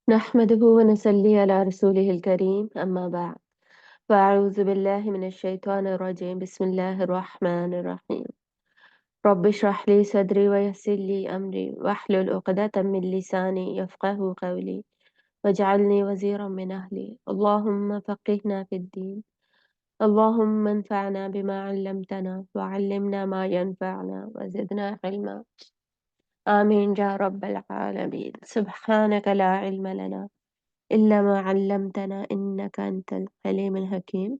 نحمده ونصلي على رسوله الكريم أما بعد فأعوذ بالله من الشيطان الرجيم بسم الله الرحمن الرحيم رب اشرح لي صدري ويسر لي أمري واحلل عقدة من لساني يفقه قولي واجعلني وزيرا من أهلي اللهم فقهنا في الدين اللهم انفعنا بما علمتنا وعلمنا ما ينفعنا وزدنا علما آمين يا رب العالمين سبحانك لا علم لنا إلا ما علمتنا إنك أنت العليم الحكيم.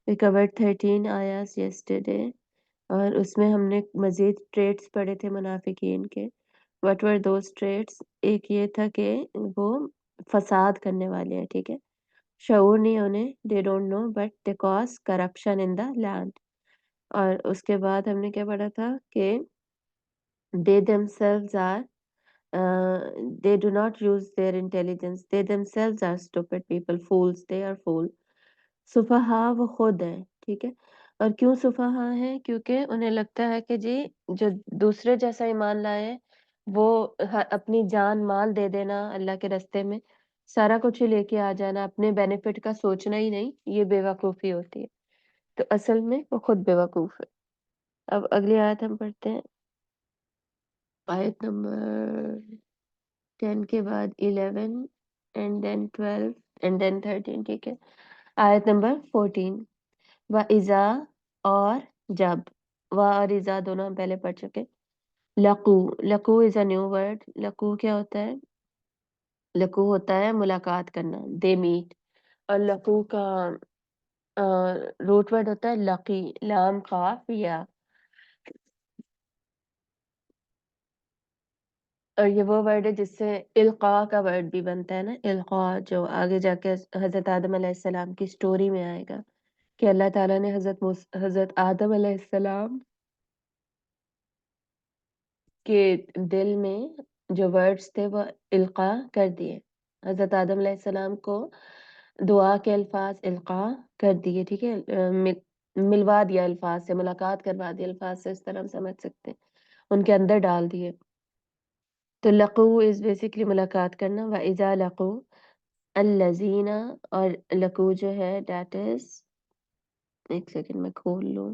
We covered 13 ayahs yesterday और उसमें हमने मज़ीद traits पढ़े थे मुनाफिकीन के. What were those traits? एक ये था कि वो फसाद करने वाले हैं, ठीक है. शऊर नहीं उन्हें, they don't know but they cause corruption in the land. और उसके बाद हमने क्या पढ़ा था कि they themselves are they do not use their intelligence. They themselves are stupid people, fools. They are fool. सुफहा वो खुद है, ठीक है. और क्यों सुफहा है? क्योंकि उन्हें लगता है कि जी जो दूसरे जैसा ईमान लाए हैं, वो अपनी जान माल दे देना अल्लाह के रास्ते में, सारा कुछ ही लेके आ जाना, अपने बेनिफिट का सोचना ही नहीं, ये बेवकूफ़ी होती है. तो असल में वो खुद बेवकूफ़ है. अब अगली आयत हम पढ़ते हैं. आयत नंबर 10 के बाद 11 एंड देन 12 एंड देन 13, ठीक है. आयत नंबर 14 व इज़ा और जब, व और इज़ा दोनों हम पहले पढ़ चुके. लकू, लकू इज़ अ न्यू वर्ड. लकू क्या होता है? लकू होता है मुलाकात करना, दे मीट. और लकू का रूट वर्ड होता है लकी, लाम काफ या. और ये वो वर्ड है जिससे इल्का का वर्ड भी बनता है ना, इल्का, जो आगे जाके हजरत आदम अलैहिस्सलाम की स्टोरी में आएगा कि अल्लाह ताला ने हजरत आदम अलैहिस्सलाम के दिल में जो वर्ड्स थे वो इल्का कर दिए. हजरत आदम अलैहिस्सलाम को दुआ के अल्फाज इल्का कर दिए, ठीक है. मिलवा दिया अल्फाज से, मुलाकात करवा दी अल्फाज से, इस तरह हम समझ सकते हैं, उनके अंदर डाल दिए. तो लकू इज बेसिकली मुलाकात करना. व इज़ा लकू अल्लज़ीना, और लकू जो है दैट इज, एक सेकंड में खोल लूं.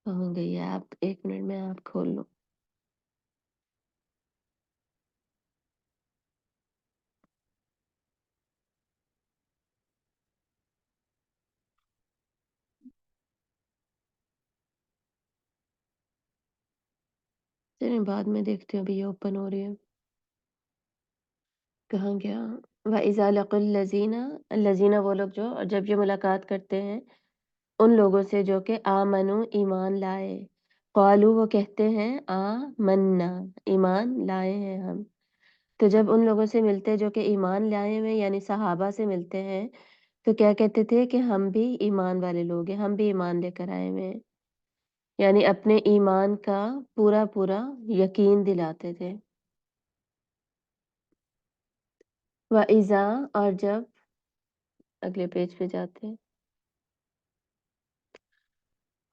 हो गई है, आप एक मिनट में आप खोल लो. चलिए बाद में देखते हैं, अभी ये ओपन हो रही है. कहाँ गया? व इज़ा लक़ुल लज़ीना, लज़ीना वो लोग जो, और जब ये मुलाकात करते हैं उन लोगों से जो कि आमनु ईमान लाए. क़ालू वो कहते हैं आमन्ना, ईमान लाए हैं हम. तो जब उन लोगों से मिलते हैं जो कि ईमान लाए हुए यानी सहाबा से मिलते हैं, तो क्या कहते थे कि हम भी ईमान वाले लोग हैं, हम भी ईमान लेकर आए हुए हैं. यानी अपने ईमान का पूरा पूरा यकीन दिलाते थे. व इज़ा, और जब, अगले पेज पे जाते हैं.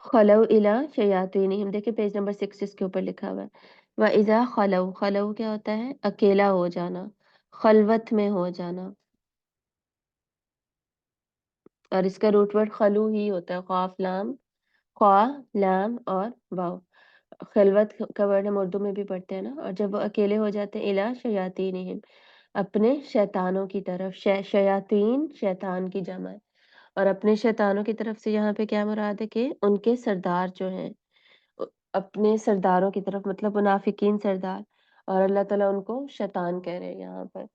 खलौ इला शयातीनिहिम, देखिए पेज नंबर 6 इसके ऊपर लिखा हुआ है. व इज़ा खलौ, खलौ क्या होता है? अकेला हो जाना, खलवत में हो जाना. और इसका रूट वर्ड खलू ही होता है, क़ाफ लाम, क़ा लाम और वाव. खिलवत का वर्ड हम उर्दू में भी पढ़ते हैं ना. और जब वो अकेले हो जाते हैं, इला शयातीनिहिम, अपने शैतानों की तरफ. शयातीन शैतान की जमा है. और अपने शैतानों की तरफ से यहाँ पे क्या मुराद है कि उनके सरदार जो हैं, अपने सरदारों की तरफ, मतलब मुनाफिकीन सरदार. और अल्लाह ताला उनको शैतान कह रहे हैं यहाँ पर.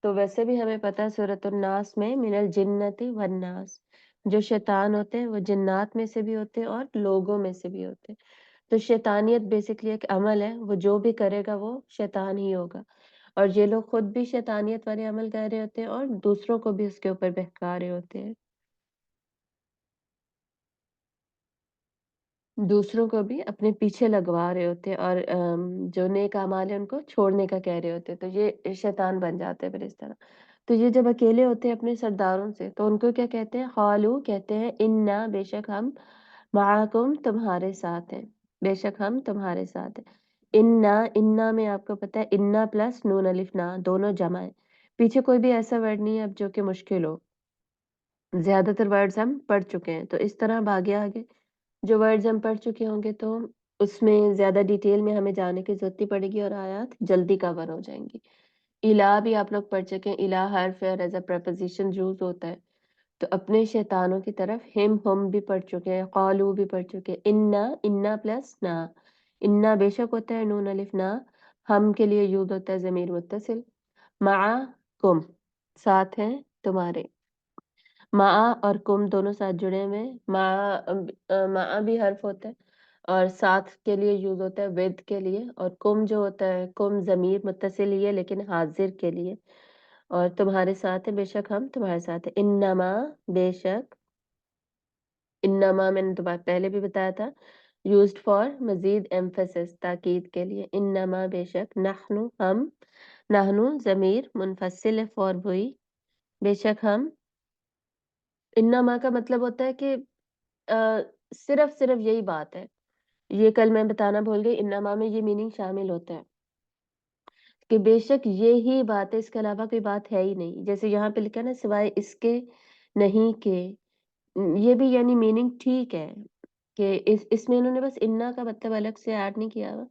तो वैसे भी हमें पता है सूरतुन नास में मिनल जिन्नति वन नास, जो शैतान होते हैं वो जिन्नात में से भी होते हैं और लोगों में से भी होते हैं. तो शैतानियत बेसिकली एक अमल है, वो जो भी करेगा वो शैतान ही होगा. और ये लोग खुद भी शैतानियत वाले अमल कर रहे होते हैं और दूसरों को भी उसके ऊपर बहका रहे होते हैं. दूसरों को भी अपने पीछे लगवा रहे होते हैं और जो नेक अमाल है उनको छोड़ने का कह रहे होते हैं. तो ये शैतान बन जाते हैं फिर इस तरह. तो ये जब अकेले होते हैं अपने सरदारों से, तो उनको क्या कहते हैं? क़ालू कहते हैं, इन्ना बेशक हम, माकुम तुम्हारे साथ है, बेशक हम तुम्हारे साथ हैं। इन्ना, इन्ना में आपको पता है इन्ना प्लस नून अलिफ ना दोनों जमा है। पीछे कोई भी ऐसा वर्ड नहीं है अब जो कि मुश्किल हो। ज्यादातर वर्ड्स हम पढ़ चुके हैं, तो इस तरह भागे आगे जो वर्ड्स हम पढ़ चुके होंगे तो उसमें ज्यादा डिटेल में हमें जाने की जरूरत नहीं पड़ेगी और आयत जल्दी कवर हो जाएंगी। इला भी आप लोग पढ़ चुके हैं, इला हर्फ है और एज अ प्रपोजिशन यूज होता है। तो अपने शैतानों की तरफ हिम हम भी पढ़ चुके हैं, कौलू भी पढ़ चुके हैं। इन्ना, इन्ना प्लस ना, इन्ना बेशक होता है नून अलिफ ना, हम के लिए यूज होता है जमीर मुत्तसिल। मा कुम साथ हैं तुम्हारे, मा और कुम दोनों साथ जुड़े हुए हैं। मा भी हर्फ होता है और साथ के लिए यूज होता है विद के लिए, और कुम जो होता है कुम जमीर मुत्तसिल ही है लेकिन हाजिर के लिए। और तुम्हारे साथ है, बेशक हम तुम्हारे साथ है। इन्नमा बेशक, इन्नमा मैंने तो बात पहले भी बताया था, यूज्ड फॉर मजीद एम्फेसिस ताकीद के लिए। इन्नमा बेशक, नहनु हम, नहनु जमीर मुनफसिल है फॉर हुई, बेशक हम। इन्नमा का मतलब होता है कि सिर्फ सिर्फ यही बात है। ये कल मैं बताना भूल गई, इन्नमा में ये मीनिंग शामिल होता है कि बेशक ये ही बात है, इसके अलावा कोई बात है ही नहीं। जैसे यहाँ पे लिखा है ना, सिवाय इसके नहीं के, ये भी यानी मीनिंग ठीक है कि इसमें इन्होंने बस इन्ना का मतलब अलग से ऐड नहीं किया हुआ,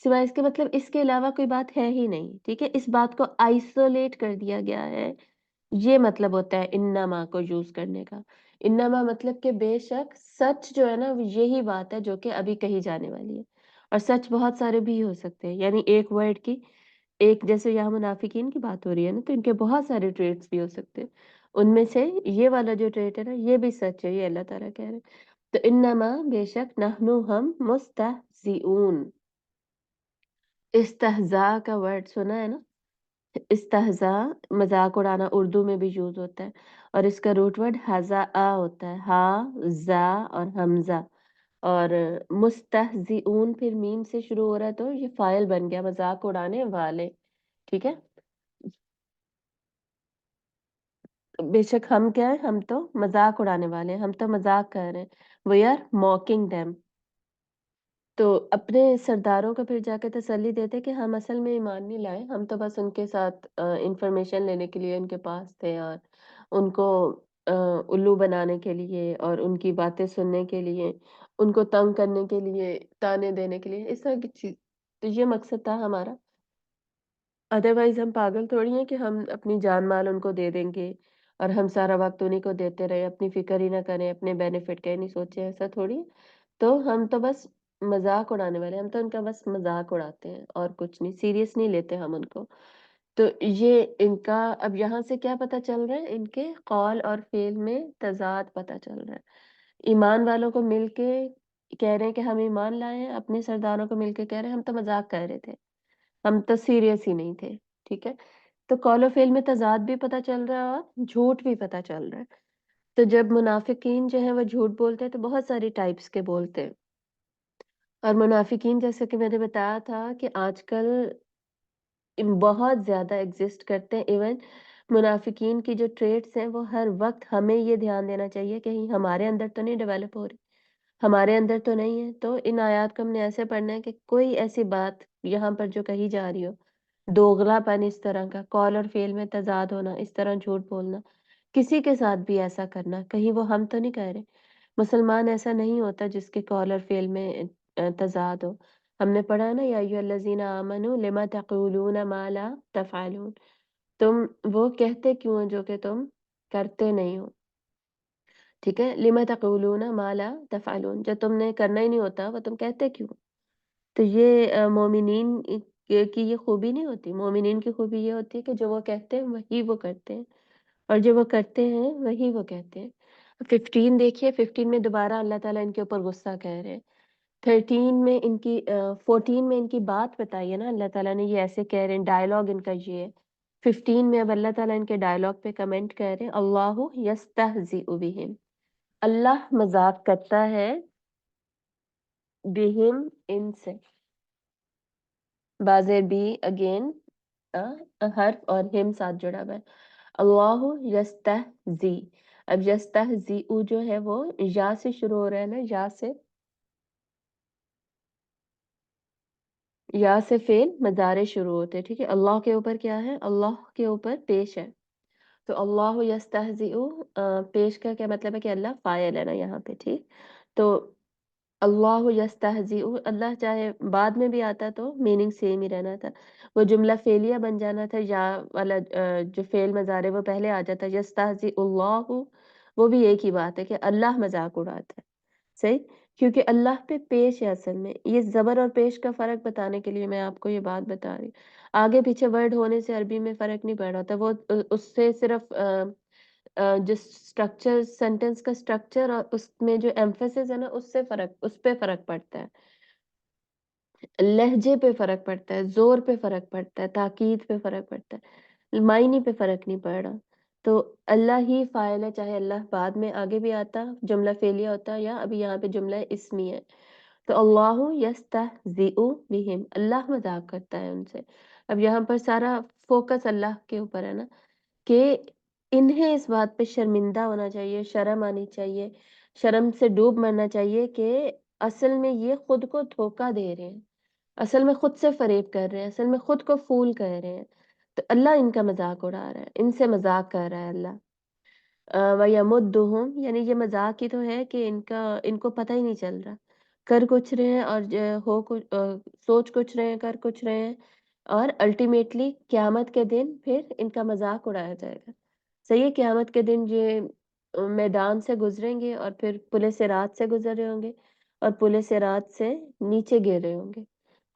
सिवाय इसके मतलब इसके अलावा कोई बात है ही नहीं। ठीक है, इस बात को आइसोलेट कर दिया गया है, ये मतलब होता है इन्नमा को यूज करने का। इन्नमा मतलब कि बेशक सच जो है ना, वो यही बात है जो कि अभी कही जाने वाली है। और सच बहुत सारे भी हो सकते हैं, यानी एक वर्ड की, एक जैसे यहाँ मुनाफिकीन की बात हो रही है ना, तो इनके बहुत सारे ट्रेट्स भी हो सकते हैं। उनमें से ये वाला जो ट्रेट है ना, ये भी सच है, ये अल्लाह ताला कह रहे हैं। तो इन्नमा बेशक, नहनु हम, मुस्तहजिऊन, इस्तहजा का वर्ड सुना है ना, इस्तहजा मजाक उड़ाना उर्दू में भी यूज होता है, और इसका रूट वर्ड हजा आ होता है, हा जा और हमजा। और मुस्तहजिऊन फिर मीम से शुरू हो रहा है तो ये फाइल बन गया, मजाक उड़ाने वाले। ठीक है, बेशक हम क्या है, हम तो मजाक उड़ाने वाले हैं, हम तो मजाक कर रहे हैं। We are mocking them. तो अपने सरदारों को फिर जाके तसल्ली देते कि हम असल में ईमान नहीं लाए, हम तो बस उनके साथ इंफॉर्मेशन लेने के लिए उनके पास थे, और उनको उल्लू बनाने के लिए और उनकी बातें सुनने के लिए, उनको तंग करने के लिए, ताने देने के लिए, इस तरह की चीज। तो ये मकसद था हमारा। अदरवाइज हम पागल थोड़ी हैं कि हम अपनी जान माल उनको दे देंगे और हम सारा वक्त उन्हीं को देते रहे, अपनी फिक्र ही ना करें, अपने बेनिफिट का ही नहीं सोचे, ऐसा थोड़ी है। तो हम तो बस मजाक उड़ाने वाले हैं, हम तो उनका बस मजाक उड़ाते हैं और कुछ नहीं, सीरियस नहीं लेते हम उनको। तो ये इनका अब यहाँ से क्या पता चल रहा है, इनके कौल और फेल में तजाद पता चल रहा है। ईमान वालों को मिलके कह रहे हैं कि हम ईमान लाए हैं, अपने सरदारों को मिलके कह रहे हैं हम तो मजाक कर रहे थे, हम तो सीरियस ही नहीं थे। ठीक है, तो कौल और फेल में तजाद भी पता चल रहा है और झूठ भी पता चल रहा है। तो जब मुनाफिकीन जो है वो झूठ बोलते हैं तो बहुत सारी टाइप्स के बोलते हैं। और मुनाफिकीन जैसे कि मैंने बताया था कि आजकल बहुत ज्यादा एग्जिस्ट करते हैं। इवन मुनाफिकीन की जो ट्रेड्स हैं वो हर वक्त हमें ये ध्यान देना चाहिए कहीं हमारे अंदर तो नहीं डेवलप हो रही, हमारे अंदर तो नहीं है। तो इन आयत को हमने ऐसे पढ़ना है कि कोई ऐसी बात यहाँ पर जो कही जा रही हो, दोगलापन इस तरह का, कॉल और फेल में तजाद होना, इस तरह झूठ बोलना, किसी के साथ भी ऐसा करना, कहीं वो हम तो नहीं कह रहे। मुसलमान ऐसा नहीं होता जिसके कॉल और फेल में तजाद हो। हमने पढ़ा है ना, या अय्युहल्लज़ीना आमनू लिमा तक़ूलूना मा ला तफ़अलून, तुम वो कहते क्यों हो जो कि तुम करते नहीं हो। ठीक है, लिमा तक़ूलूना मा ला तफ़अलून, जो तुमने करना ही नहीं होता वो तुम कहते क्यों। तो ये मोमिनीन की ये खूबी नहीं होती, मोमिनीन की खूबी ये होती है कि जो वो कहते हैं वही वो करते हैं, और जो वो करते हैं वही वो कहते हैं। 15 देखिए, 15 में दोबारा अल्लाह ताला इनके ऊपर गुस्सा कह रहे हैं। 13 में इनकी 14 में इनकी बात बताई है ना अल्लाह ताला ने, ये ऐसे कह रहे हैं, डायलॉग इनका ये है। 15 में अब अल्लाह ताला इनके डायलॉग पे कमेंट कर रहे हैं, अल्लाहु यस्तहज़िउ बिहिम, अल्लाह मजाक करता है, बिहिम इनसे, बाज़ेर बी अगेन हर्फ और हिम साथ जुड़ा हुआ है। अल्लाहु यस्तहज़ी, اب یستہزئو جو ہے وہ یا سے شروع ہو رہا ہے نا، یا سے فعل مضارع شروع ہوتے ہیں، ٹھیک ہے۔ اللہ کے اوپر کیا ہے؟ اللہ کے اوپر پیش ہے، تو اللہ یستہزئو پیش کا کیا مطلب ہے کہ اللہ فاعل ہے نا یہاں پہ، ٹھیک۔ تو اللہ یستہزئ، اللہ چاہے بعد میں بھی آتا تو میننگ سیم ہی رہنا تھا، وہ جملہ فعلیہ بن جانا تھا، یا والا جو فعل مضارع وہ پہلے آ جاتا، یستہزئ اللہ، وہ بھی ایک ہی بات ہے کہ اللہ مذاق اڑاتا ہے، صحیح، کیونکہ اللہ پہ پیش ہے اصل میں، یہ زبر اور پیش کا فرق بتانے کے لیے میں آپ کو یہ بات بتا رہی ہوں۔ آگے پیچھے ورڈ ہونے سے عربی میں فرق نہیں پڑ رہا ہوتا، وہ اس سے صرف جو اسٹرکچر، سینٹینس کا اسٹرکچر اور اس میں جو ایمفیسس ہے نا، اس پہ فرق پڑتا ہے، لہجے پہ فرق پڑتا ہے، زور پہ فرق پڑتا ہے، تاکید پہ فرق پڑتا ہے، معنی پہ فرق نہیں پڑ رہا۔ تو اللہ ہی فاعل ہے، چاہے اللہ بعد میں آگے بھی آتا جملہ فعلیہ ہوتا یا ابھی یہاں پہ جملہ اسمی ہے۔ تو اللہ یستہزئ بہم، اللہ مذاق کرتا ہے ان سے۔ اب یہاں پر سارا فوکس اللہ کے اوپر ہے نا، کہ انہیں اس بات پہ شرمندہ ہونا چاہیے، شرم آنی چاہیے، شرم سے ڈوب مرنا چاہیے کہ اصل میں یہ خود کو دھوکہ دے رہے ہیں، اصل میں خود سے فریب کر رہے ہیں، اصل میں خود کو فول کہہ رہے ہیں، تو اللہ ان کا مذاق اڑا رہا ہے، ان سے مذاق کر رہا ہے اللہ۔ وَيَمُدُّهُمْ، یعنی یہ مذاق ہی تو ہے کہ ان کو پتہ ہی نہیں چل رہا، کر کچھ رہے ہیں اور سوچ کچھ رہے ہیں، کر کچھ رہے ہیں، اور الٹیمیٹلی قیامت کے دن پھر ان کا مذاق اڑایا جائے گا۔ صحیح ہے، قیامت کے دن یہ میدان سے گزریں گے اور پھر پل صراط سے گزر رہے ہوں گے، اور پل صراط سے نیچے گر رہے ہوں گے،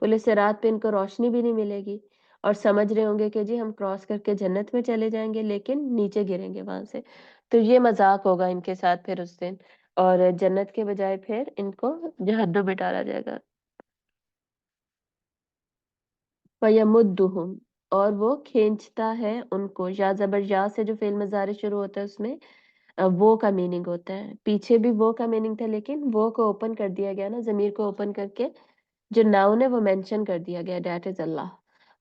پل صراط پہ ان کو روشنی بھی نہیں ملے گی، اور سمجھ رہے ہوں گے کہ جی ہم کراس کر کے جنت میں چلے جائیں گے، لیکن نیچے گریں گے وہاں سے۔ تو یہ مذاق ہوگا ان کے ساتھ پھر اس دن، اور جنت کے بجائے پھر ان کو جہنم میں ڈالا جائے گا۔ وَيَمُدُّهُمْ، اور وہ کھینچتا ہے ان کو، یا زبر یا سے جو فعل مضارع شروع ہوتا ہے اس میں وہ کا میننگ ہوتا ہے، پیچھے بھی وہ کا میننگ تھا لیکن وہ کو اوپن کر دیا گیا نا، ضمیر کو اوپن کر کے جو ناؤن ہے وہ مینشن کر دیا گیا، دیٹ از اللہ،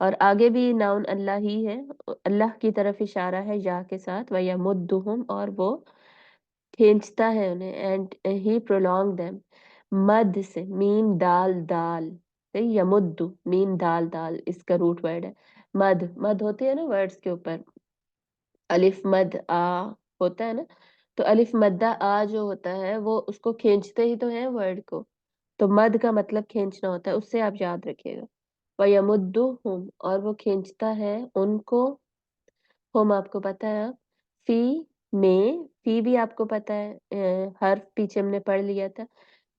اور آگے بھی ناؤن اللہ ہی ہے، اللہ کی طرف اشارہ ہے یا کے ساتھ، وَيَمُدُّهُمْ، اور وہ کھینچتا ہے انہیں، اینڈ ہی پرولونگ دیم، مد سے، میم دال دال، یمد، میم دال دال اس کا روٹ ورڈ ہے، مد، مد ہوتی ہے نا ورڈز کے اوپر، الف مد آ ہوتا ہے نا، تو الف مدہ آ جو ہوتا ہے وہ اس کو کھینچتے ہی تو ہیں ورڈ کو، تو مد کا مطلب کھینچنا ہوتا ہے، اس سے آپ یاد رکھیے گا، وَيَمُدُّهُمْ، اور وہ کھینچتا ہے ان کو، ہم آپ کو پتہ ہے، فی میں، فی بھی آپ کو پتہ ہے حرف پیچھے ہم نے پڑھ لیا تھا،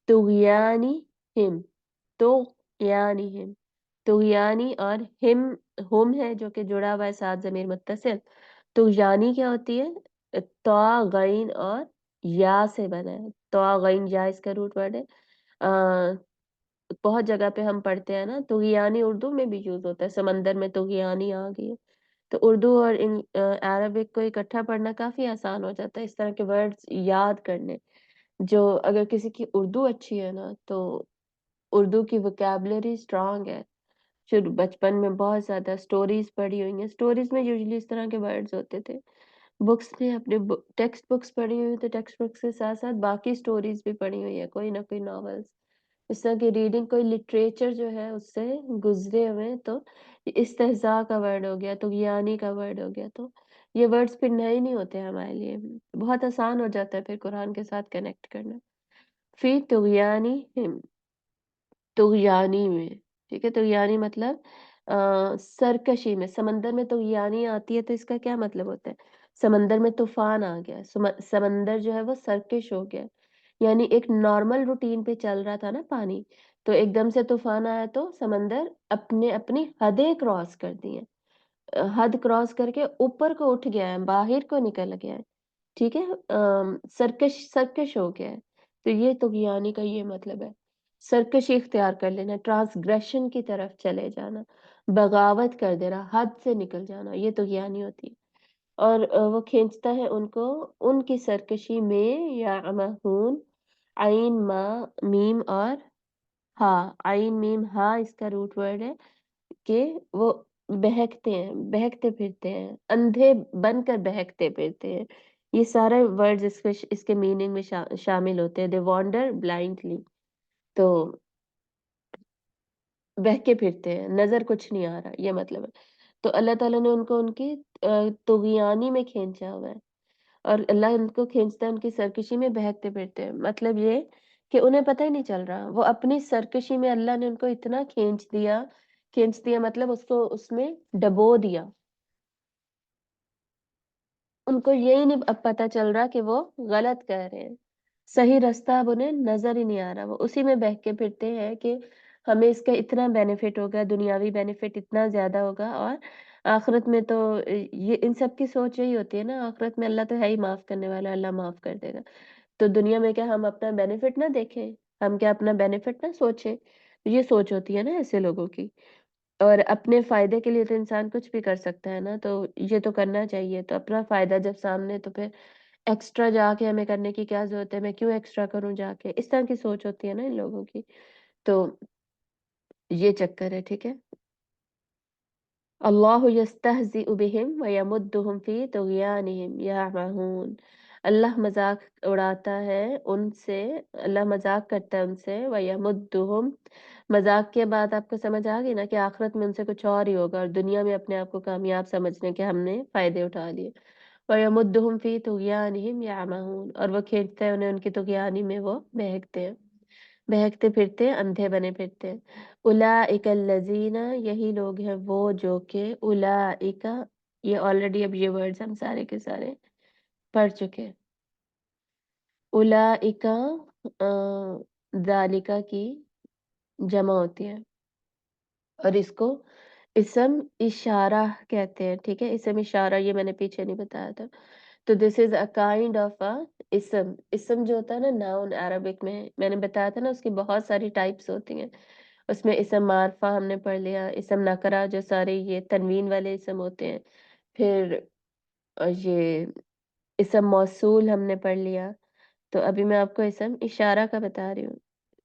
طغیانی ہم، تو یعنی ہم، طغیانی، اور ہم ہے جو کہ جڑا ہوا ہے ساتھ ضمیر متصل، طغیانی کیا ہوتی ہے؟ طا غین اور یا سے بنا ہے، طا غین یا اس کا روٹ ورڈ ہے، بہت جگہ پہ ہم پڑھتے ہیں نا، طغیانی اردو میں بھی یوز ہوتا ہے، سمندر میں طغیانی آ گئی ہے، تو اردو اور عربک کو اکٹھا پڑھنا کافی آسان ہو جاتا ہے، اس طرح کے ورڈز یاد کرنے، جو اگر کسی کی اردو اچھی ہے نا تو اردو کی وکیبلری اسٹرانگ ہے، شروع بچپن میں بہت زیادہ سٹوریز پڑھی ہوئی ہیں، سٹوریز میں یوزلی اس طرح کے ورڈز ہوتے تھے، بکس میں اپنے ٹیکسٹ بکس پڑھی ہوئی تو ٹیکسٹ بکس کے ساتھ ساتھ باقی سٹوریز بھی پڑھی ہوئی ہیں، کوئی نہ کوئی ناولز، اس طرح کی ریڈنگ، کوئی لٹریچر جو ہے اس سے گزرے ہوئے، تو استہزاء کا ورڈ ہو گیا، طغیانی کا ورڈ ہو گیا، تو یہ ورڈز پھر نئے نہیں ہوتے ہمارے لیے، بہت آسان ہو جاتا ہے پھر قرآن کے ساتھ کنیکٹ کرنا، فی طغیانی ہم، طغیانی میں، ٹھیک ہے، طغیانی مطلب سرکشی میں، سمندر میں طغیانی آتی ہے تو اس کا کیا مطلب ہوتا ہے؟ سمندر میں طوفان آ گیا، سمندر جو ہے وہ سرکش ہو گیا، یعنی ایک نارمل روٹین پہ چل رہا تھا نا پانی، تو ایک دم سے طوفان آیا تو سمندر اپنی حدیں کراس کر دی ہیں، حد کراس کر کے اوپر کو اٹھ گیا ہے، باہر کو نکل گیا ہے، ٹھیک ہے، سرکش ہو گیا ہے، تو یہ طغیانی کا یہ مطلب ہے، سرکشی اختیار کر لینا، ٹرانسگریشن کی طرف چلے جانا، بغاوت کر دینا، حد سے نکل جانا، یہ طغیانی ہوتی ہے، اور وہ کھینچتا ہے ان کو ان کی سرکشی میں، یا امہون، عین ما میم اور ہا، عین میم ہا اس کا روٹ ورڈ ہے، کہ وہ بہکتے ہیں، بہکتے پھرتے ہیں، اندھے بن کر بہکتے پھرتے ہیں، یہ سارے ورڈز اس کے میننگ میں شامل ہوتے ہیں. دے وانڈر بلائنڈلی، تو بہکے پھرتے ہیں، نظر کچھ نہیں آ رہا، یہ مطلب ہے. تو اللہ تعالیٰ نے ان کو ان کی طغیانی میں کھینچا ہوا ہے، اور اللہ ان کو کھینچتا ہے ان کی سرکشی میں بہکتے پھرتے ہیں. مطلب یہ کہ انہیں پتہ ہی نہیں چل رہا، وہ اپنی سرکشی میں اللہ نے ان کو اتنا کھینچ دیا مطلب اس کو اس میں ڈبو دیا. ان کو یہی نہیں اب پتہ چل رہا کہ وہ غلط کہہ رہے ہیں، صحیح راستہ اب انہیں نظر ہی نہیں آ رہا. وہ اسی میں بہک کے پھرتے ہیں کہ ہمیں اس کا اتنا بینیفٹ ہوگا، دنیاوی بینیفٹ اتنا زیادہ ہوگا، اور آخرت میں تو یہ ان سب کی سوچ یہی ہوتی ہے نا، آخرت میں اللہ تو ہے ہی معاف کرنے والا، اللہ معاف کر دے گا. تو دنیا میں کیا ہم اپنا بینیفٹ نہ دیکھیں، ہم کیا اپنا بینیفٹ نہ سوچیں. یہ سوچ ہوتی ہے نا ایسے لوگوں کی. اور اپنے فائدے کے لیے تو انسان کچھ بھی کر سکتا ہے نا، تو یہ تو کرنا چاہیے. تو اپنا فائدہ جب سامنے، تو پھر ایکسٹرا جا کے ہمیں کرنے کی کیا ضرورت ہے، میں کیوں ایکسٹرا کروں جا کے، اس طرح کی سوچ ہوتی ہے نا ان لوگوں کی. تو یہ چکر ہے، ٹھیک ہے. اللہ یستہزئ بہم ویمدہم فی طغیانہم یعمہون. اللہ مذاق اڑاتا ہے ان سے، اللہ مذاق کرتا ہے ان سے. ویمدہم، مذاق کے بعد آپ کو سمجھ آ گئی نا کہ آخرت میں ان سے کچھ اور ہی ہوگا، اور دنیا میں اپنے آپ کو کامیاب سمجھنے کے ہم نے فائدے اٹھا لیے. وَيَمُدُّهُمْ فِي طُغْيَانِهِمْ يَعْمَهُونَ، اور وہ کھینچتے ہیں انہیں ان کی طغیانی میں، وہ بہکتے ہیں، بہکتے پھرتے ہیں، اندھے بنے پھرتے ہیں. اولئک الذین، یہی لوگ ہیں وہ جو کہ اولئک، یہ آلریڈی اب یہ ورڈز ہم سارے کے سارے پڑھ چکے ہیں. اولئک ذالکا کی جمع ہوتی ہے، اور اس کو اسم اشارہ کہتے ہیں، ٹھیک ہے. اسم اشارہ یہ میں نے پیچھے نہیں بتایا تھا. تو دس از اے کائنڈ آف اسم. اسم جو ہوتا ہے نا ناؤن عربک میں نے بتایا تھا نا، اس کی بہت ساری ٹائپس ہوتی ہیں. اس میں اسم معرفہ ہم نے پڑھ لیا، اسم نکرہ جو سارے یہ تنوین والے اسم ہوتے ہیں، پھر یہ اسم موصول ہم نے پڑھ لیا. تو ابھی میں آپ کو اسم اشارہ کا بتا رہی ہوں.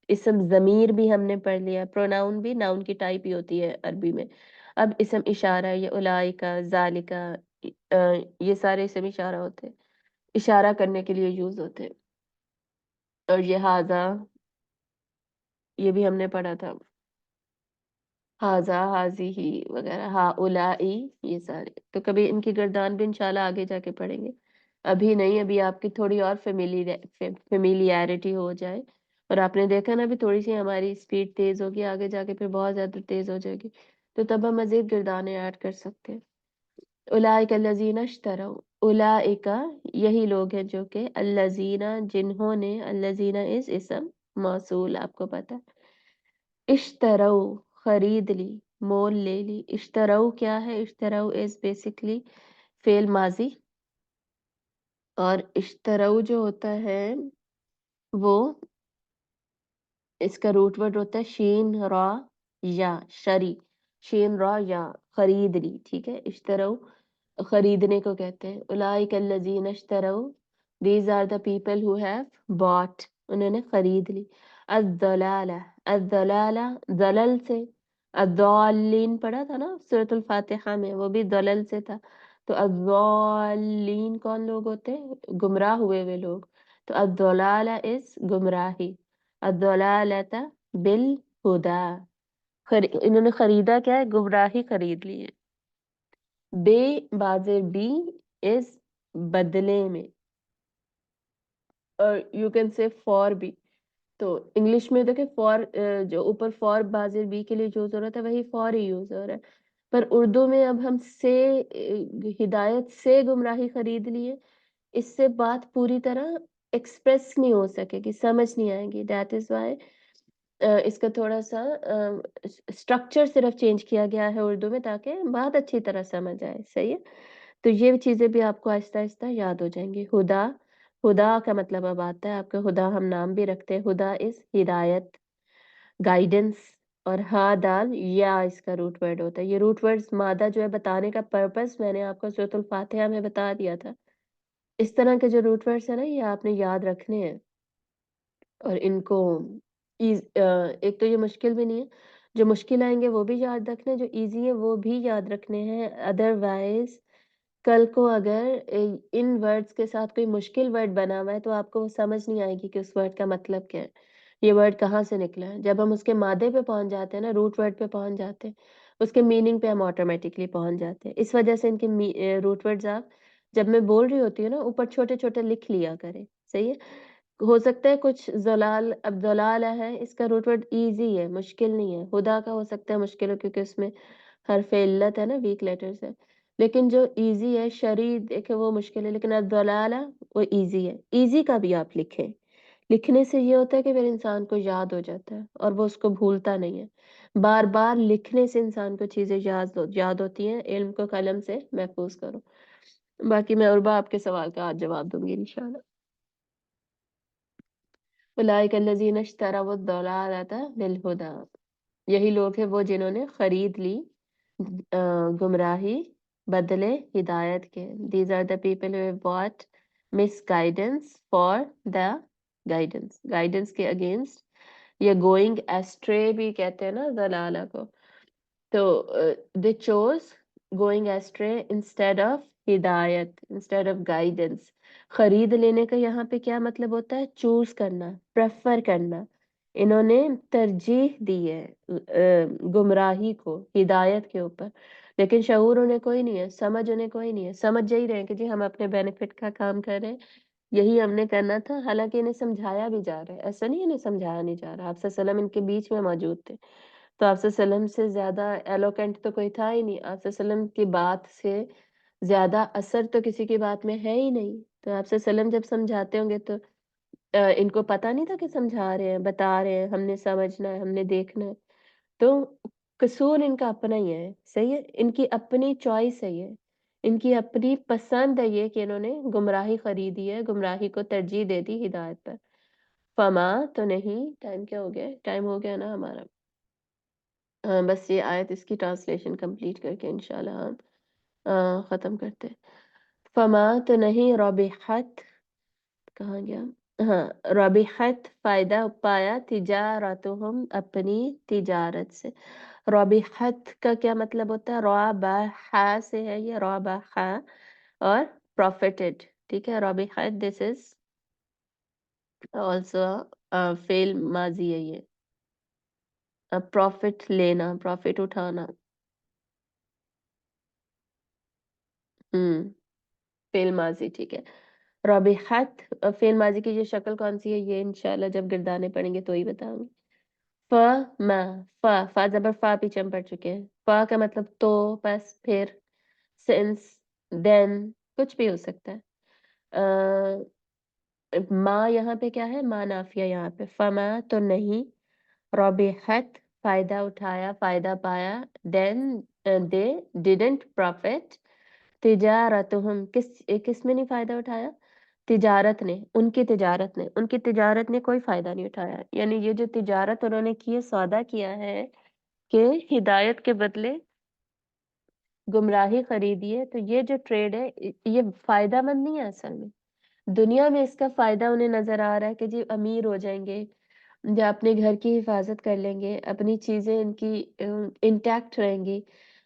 اسم ضمیر بھی ہم نے پڑھ لیا، پروناؤن بھی ناؤن کی ٹائپ ہی ہوتی ہے عربی میں. اب اسم اشارہ، یہ اولائکا، ذالکا، یہ سارے اسم اشارہ ہوتے ہیں، اشارہ کرنے کے لیے یوز ہوتے ہیں. اور یہ ہاذا، یہ بھی ہم نے پڑھا تھا، ہاذا، ہاذی وغیرہ، ہا اولائی، یہ سارے. تو کبھی ان کی گردان بھی انشاءاللہ آگے جا کے پڑھیں گے، ابھی نہیں. ابھی آپ کی تھوڑی اور فیملیرٹی ہو جائے، اور آپ نے دیکھا نا ابھی تھوڑی سی ہماری اسپیڈ تیز ہوگی، آگے جا کے پھر بہت زیادہ تیز ہو جائے گی، تو تب ہم مزید گردانیں ایڈ کر سکتے ہیں. اولئک الذین اشتروا، اولئک یہی لوگ ہیں جو کہ الذین جنہوں نے، الذین از اسم موصول آپ کو پتہ ہے. اشتروا خرید لی، مول لے لی. اشتروا کیا ہے؟ اشتروا از بیسکلی فعل ماضی، اور اشتروا جو ہوتا ہے وہ اس کا روٹ ورڈ ہوتا ہے شین را یا، شری، شین را یا، خرید لی، ٹھیک ہے. اشتروا خریدنے کو کہتے ہیں. اولئک الذین اشتروا، these are the people who have bought, انہوں نے خرید لی. الضلالہ، الضلالہ ضلل سے، الضالین پڑھا تھا نا سورۃ الفاتحہ میں، وہ بھی ضلل سے تھا. تو الضالین کون لوگ ہوتے ہیں؟ گمراہ ہوئے ہوئے لوگ. تو الضلالہ از گمراہی، الضلالۃ بالہدی، انہوں نے خریدا کیا ہے؟ گمراہی خرید لی ہے. بے بازر بی از بدلے میں، اور یو کین سے فار بھی. تو انگلش میں دیکھیں فار، جو اوپر فار بازر بی کے لیے جو ضرورت ہے وہی فار ہی یوز ہو رہا ہے. پر اردو میں اب ہم سے، ہدایت سے گمراہی خرید لیے، اس سے بات پوری طرح ایکسپریس نہیں ہو سکے گی، سمجھ نہیں آئے گی. دیٹ از وائی اس کا تھوڑا سا اسٹرکچر صرف چینج کیا گیا ہے اردو میں، تاکہ بات اچھی طرح سمجھ آئے. صحیح ہے. تو یہ چیزیں بھی آپ کو آہستہ آہستہ یاد ہو جائیں گی. ہدا، ہدا کا مطلب اب آتا ہے آپ کا. ہدا ہم نام بھی رکھتے ہیں، ہدا از ہدایت، گائیڈنس. اور ہا دال یا اس کا روٹ ورڈ ہوتا ہے. یہ روٹ ورڈ مادہ جو ہے بتانے کا پرپس میں نے آپ کو سورۃ الفاتحہ میں بتا دیا تھا. اس طرح کے جو روٹ ورڈز ہیں نا، یہ آپ نے یاد رکھنے ہیں، اور ان کو ایک تو یہ مشکل بھی نہیں ہے، جو مشکل آئیں گے وہ بھی یاد رکھنے، جو ایزی ہے وہ بھی یاد رکھنے ہیں. ادر وائز कल को अगर इन वर्ड्स के साथ कोई मुश्किल वर्ड बना हुआ है तो आपको वो समझ नहीं आएगी कि उस वर्ड का मतलब क्या है, ये वर्ड कहाँ से निकला है। जब हम उसके मादे पे पहुंच जाते हैं ना, रूट वर्ड पे पहुंच जाते हैं, उसके मीनिंग पे हम ऑटोमेटिकली पहुंच जाते हैं। इस वजह से इनके रूट वर्ड्स आप जब मैं बोल रही होती हूँ ना, ऊपर छोटे छोटे लिख लिया करें, सही है। हो सकता है कुछ ज़लाल, अब ज़लाला है, इसका रूट वर्ड ईज़ी है, मुश्किल नहीं है। हुदा का हो सकता है मुश्किल हो, क्योंकि उसमें हर्फ़ इल्लत है ना, वीक लेटर्स है। लेकिन जो ईज़ी है, शरी देखिए वो मुश्किल है, लेकिन अज़लाला वो ईज़ी है। ईज़ी का भी आप लिखें। लिखने से ये होता है कि फिर इंसान को याद हो जाता है और वो उसको भूलता नहीं है। बार-बार लिखने से इंसान को चीज़ें याद होती हैं। इल्म को कलम से महफ़ूज़ करो। बाकी मैं उर्बा आपके सवाल का आज जवाब दूँगी इंशाअल्लाह। उलाइका अल्लज़ीना इश्तरव अद-दलालता बिल-हुदा। यही लोग हैं वो जिन्होंने खरीद ली गुमराही बदले हिदायत के। These are the people who have bought misguidance for the guidance. Guidance के against, या going astray भी कहते हैं ना दलाला को। तो they chose going astray instead of हिदायत, instead of guidance. खरीद लेने का यहाँ पे क्या मतलब होता है? चूज करना, प्रेफर करना। इन्होंने तरजीह दी है गुमराही को हिदायत के ऊपर। लेकिन शऊर उन्हें कोई नहीं है, समझ उन्हें कोई नहीं है। समझ यही रहे हैं कि जी हम अपने बेनिफिट का काम कर रहे हैं, यही हमने करना था। हालांकि इन्हें समझाया भी जा रहा है, ऐसा नहीं इन्हें समझाया नहीं जा रहा। आप सल्लम इनके बीच में मौजूद थे, तो आप सल्लम से ज्यादा एलोकेंट तो कोई था ही नहीं। आप सल्लम की बात से ज्यादा असर तो किसी की बात में है ही नहीं। तो आप सल्लम जब समझाते होंगे तो इनको पता नहीं था कि समझा रहे हैं, बता रहे हैं, हमने समझना है, हमने देखना है। तो कसूर इनका अपना ही है, सही है। इनकी अपनी चॉइस है ये, इनकी अपनी पसंद है ये कि इन्होंने गुमराही खरीदी है, गुमराही को तरजीह दे दी हिदायत पर। फमा तो नहीं, टाइम क्या हो गया है? टाइम हो गया ना हमारा। बस ये आयत इसकी ट्रांसलेशन कंप्लीट करके इंशाल्लाह हम खत्म करते हैं। फमा तो नहीं रबिहत, कहाँ गया? हाँ, रबिहत फायदा पाया तिजारतुहुम अपनी तिजारत से। रबिहत का क्या मतलब होता है? रबहा से है ये, रबहा, और प्रॉफिटेड। ठीक है, रबिहत दिस इज ऑल्सो फेल माजी है ये, प्रॉफिट लेना, प्रॉफिट उठाना। हम्म, फेल माजी, ठीक है। रबिहत फेल माजी की ये शक्ल कौन सी है, ये इंशाल्लाह जब गिरदाने पड़ेंगे तो ही बताऊंगी। फ मा, फा जबर फा पीछे हम पढ़ चुके हैं। फा का मतलब तो, बस, फिर, सिंस, देन, कुछ भी हो सकता है। माँ यहाँ पे क्या है? माँ नाफिया यहाँ पे। फमा तो नहीं, रबिहत फायदा उठाया, फायदा पाया, देन दे डिडंट प्रॉफिट, तिजारतुहुम किस में नहीं फायदा उठाया? तिजारत ने, उनकी तिजारत ने कोई फायदा नहीं उठाया। यानी ये जो तिजारत उन्होंने की है, सौदा किया है कि हिदायत के बदले गुमराही खरीदी है, तो ये जो ट्रेड है ये फायदा मंद नहीं है असल में। दुनिया में इसका फायदा उन्हें नजर आ रहा है कि जी अमीर हो जाएंगे, या अपने घर की हिफाजत कर लेंगे, अपनी चीजें इनकी इंटैक्ट रहेंगी,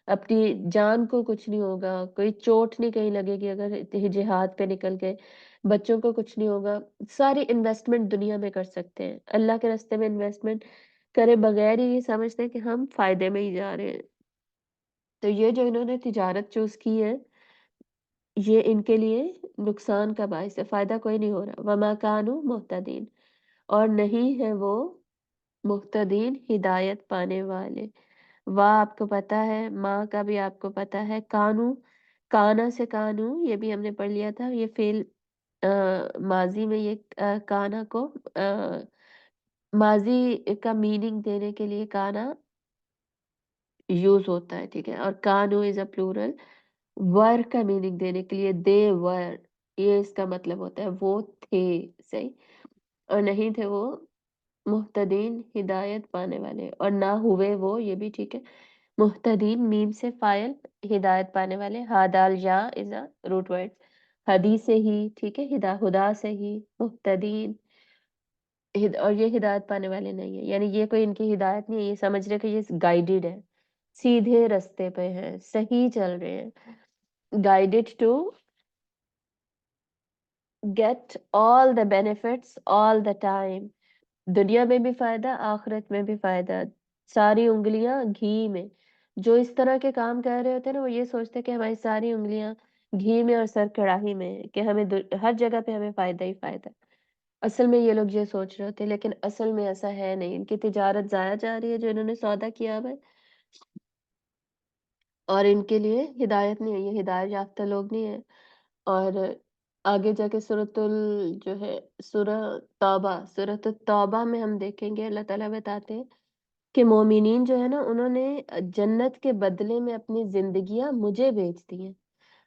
अपनी जान को कुछ नहीं होगा, कोई चोट नहीं कहीं लगेगी अगर जिहाद पे निकल गए, बच्चों को कुछ नहीं होगा। सारी इन्वेस्टमेंट दुनिया में कर सकते हैं, अल्लाह के रास्ते में इन्वेस्टमेंट करे बगैर ही ये समझते हैं कि हम फायदे में ही जा रहे हैं। तो ये जो इन्होंने तिजारत चूज की है, ये इनके लिए नुकसान का बायस है, फायदा कोई नहीं हो रहा। वमा कानू मुहतदीन, और नहीं है वो मुहतदीन हिदायत पाने वाले। वाह आपको पता है, माँ का भी आपको पता है। कानू, काना से कानू, ये भी हमने पढ़ लिया था। ये फेल माजी में ये काना को माजी का मीनिंग देने के लिए काना यूज होता है, ठीक है। और कानू इज अ प्लूरल, वर का मीनिंग देने के लिए दे वर, ये इसका मतलब होता है वो थे, सही। और नहीं थे वो मुहतदीन हिदायत पाने वाले, और ना हुए वो, ये भी ठीक है। मुहतदीन मीम से फाइल, हिदायत पाने वाले। हादाल या इज अ रूट वर्ड, हदी से ही, ठीक है, हुदा से ही मुहतदीन। और ये हिदायत पाने वाले नहीं है, यानी ये कोई इनकी हिदायत नहीं है, ये समझ रहे कि ये गाइडेड है, सीधे रास्ते पे हैं, सही चल रहे हैं। guided to get all the benefits all the time. दुनिया में भी फायदा, आखिरत में भी फायदा। सारी उंगलियां घी में। जो इस तरह के काम कर रहे होते हैं ना, वो ये सोचते हैं कि हमारी सारी उंगलियां घी में और सर कढ़ाई में है, कि हमें हर जगह पे हमें फायदा ही फायदा है। असल में ये लोग ये सोच रहे होते हैं, लेकिन असल में ऐसा है नहीं। इनकी तिजारत जाया जा रही है, जो इन्होंने सौदा किया हुआ है, और इनके लिए हिदायत नहीं है, ये हिदायत याफ्ता लोग नहीं है। और आगे जाके जो है सूरत तौबा में हम देखेंगे, अल्लाह ताला बताते हैं कि मोमिनीन जो है ना, उन्होंने जन्नत के बदले में अपनी जिंदगियां मुझे बेच दी हैं।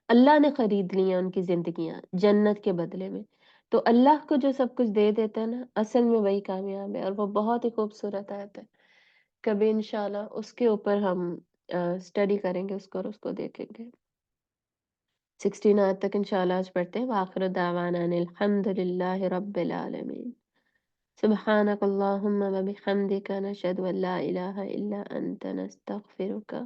अल्लाह ने खरीद ली हैं उनकी जिंदगियां जन्नत के बदले में। तो अल्लाह को जो सब कुछ दे देता है ना, असल में वही कामयाब है, और वो बहुत ही खूबसूरत आयत है। कभी इंशाल्लाह उसके ऊपर हम स्टडी करेंगे उसको, और उसको देखेंगे। 16 आयत तक इंशाल्लाह आज पढ़ते हैं। वाखिर दावाना अनिल हम्दुलिल्लाहि रब्बिल आलमीन। सुब्हानक अल्लाहुम्मा व बिहम्दिका नशहदु अन ला इलाहा इल्ला अंता नस्तगफिरुका